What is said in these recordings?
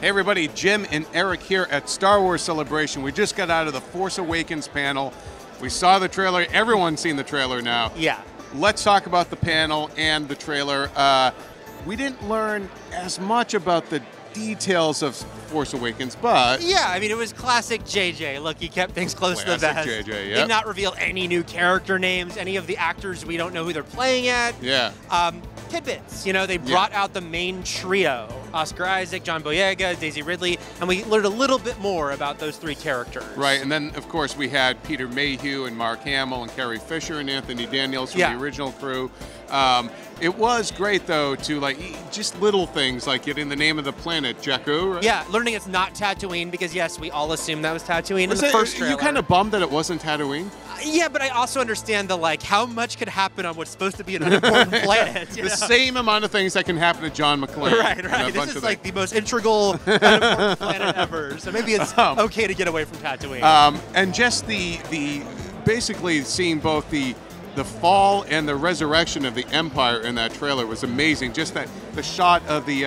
Hey everybody, Jim and Eric here at Star Wars Celebration. We just got out of the Force Awakens panel. We saw the trailer. Everyone's seen the trailer now. Yeah. Let's talk about the panel and the trailer. We didn't learn as much about the details of Force Awakens, but... Yeah, I mean, it was classic JJ. Look, he kept things close to the vest. JJ, yep. Did not reveal any new character names, any of the actors. We don't know who they're playing yet. Yeah. Tidbits. You know, they brought out the main trio. Oscar Isaac, John Boyega, Daisy Ridley, and we learned a little bit more about those three characters. Right, and then, of course, we had Peter Mayhew and Mark Hamill and Carrie Fisher and Anthony Daniels from the original crew. It was great, though, to, like, just little things, like getting the name of the planet, Jakku, right? Yeah, learning it's not Tatooine, because, yes, we all assumed that was Tatooine in the first trailer. You kind of bummed that it wasn't Tatooine? Yeah, but I also understand the, like, how much could happen on what's supposed to be an unimportant planet. The same amount of things that can happen to John McClane. Right. This is, like, the most integral, unimportant planet ever. So maybe it's okay to get away from Tatooine. And just the basically seeing both the fall and the resurrection of the Empire in that trailer was amazing. Just that the shot of the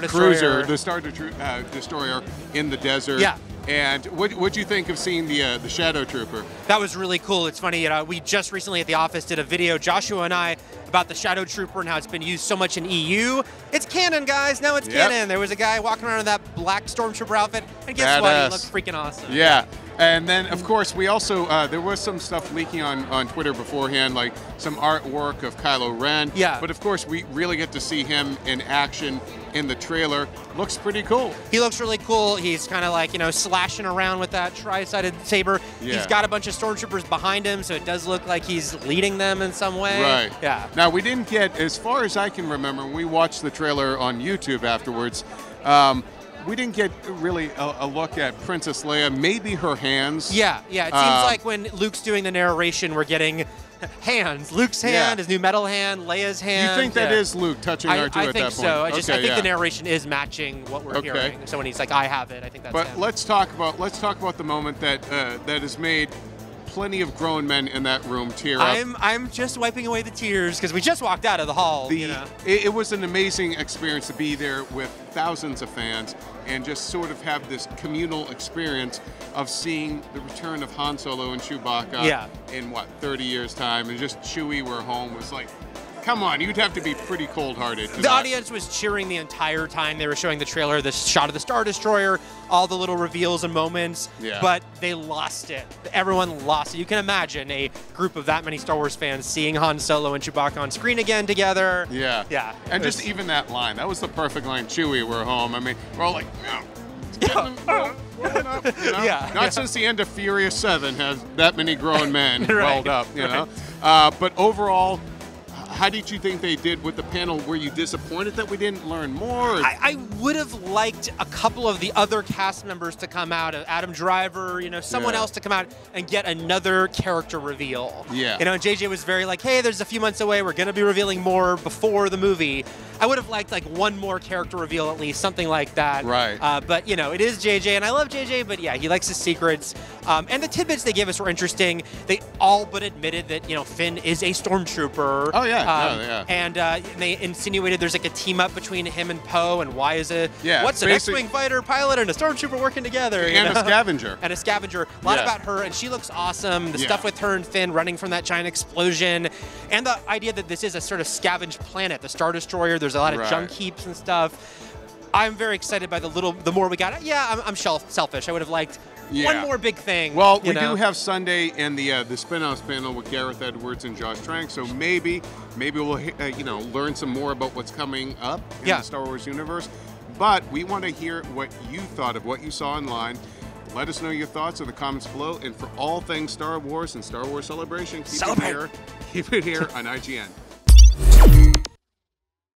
cruiser, the Star Destroyer in the desert. Yeah. And what'd you think of seeing the Shadow Trooper? That was really cool. It's funny, we just recently at the office did a video, Joshua and I, about the Shadow Trooper and how it's been used so much in EU. It's canon, guys. Now it's canon. There was a guy walking around in that black Stormtrooper outfit, and guess what? He looked freaking awesome. Yeah. And then, of course, we also, there was some stuff leaking on Twitter beforehand, like some artwork of Kylo Ren. Yeah. But, of course, we really get to see him in action in the trailer. Looks pretty cool. He looks really cool. He's kind of like, you know, slashing around with that tri-sided saber. Yeah. He's got a bunch of stormtroopers behind him, so it does look like he's leading them in some way. Right. Yeah. Now, we didn't get, as far as I can remember, we watched the trailer on YouTube afterwards. We didn't get really a look at Princess Leia, maybe her hands. Yeah. It seems like when Luke's doing the narration, we're getting hands. Luke's hand, his new metal hand, Leia's hand. You think that is Luke touching R2 at that point? I think so. I think the narration is matching what we're hearing. So when he's like, "I have it," I think that's him. But let's talk about the moment that that has made plenty of grown men in that room tear up. I'm just wiping away the tears because we just walked out of the hall. It was an amazing experience to be there with thousands of fans and just sort of have this communal experience of seeing the return of Han Solo and Chewbacca in, 30 years' time, and just Chewie, we're home, was like, come on, you'd have to be pretty cold-hearted. The audience was cheering the entire time they were showing the trailer, the shot of the Star Destroyer, all the little reveals and moments, but they lost it. Everyone lost it. You can imagine a group of that many Star Wars fans seeing Han Solo and Chewbacca on screen again together. Yeah. And just even that line, that was the perfect line, Chewie, we're home. I mean, we're all like, Not since the end of Furious 7 has that many grown men rolled up, you know. But overall, how did you think they did with the panel? Were you disappointed that we didn't learn more? I would have liked a couple of the other cast members to come out, Adam Driver, someone else to come out and get another character reveal. Yeah. JJ was very like, hey, there's a few months away, we're going to be revealing more before the movie. I would have liked like one more character reveal at least, something like that. Right. But it is JJ, and I love JJ, but yeah, he likes his secrets. And the tidbits they gave us were interesting. They all but admitted that, Finn is a stormtrooper. Oh, yeah. And they insinuated there's like a team up between him and Poe, and why is what's an X-Wing fighter pilot and a stormtrooper working together? And a scavenger. And a scavenger. A lot about her, and she looks awesome. The stuff with her and Finn running from that giant explosion, and the idea that this is a sort of scavenged planet, the Star Destroyer. There's a lot of junk heaps and stuff. I'm very excited by the more we got. Yeah, I'm selfish. I would have liked one more big thing. Well, we do have Sunday and the spin-offs panel with Gareth Edwards and Josh Trank, so maybe we'll learn some more about what's coming up in the Star Wars universe. But we want to hear what you thought of what you saw online. Let us know your thoughts in the comments below. And for all things Star Wars and Star Wars Celebration, keep it here on IGN.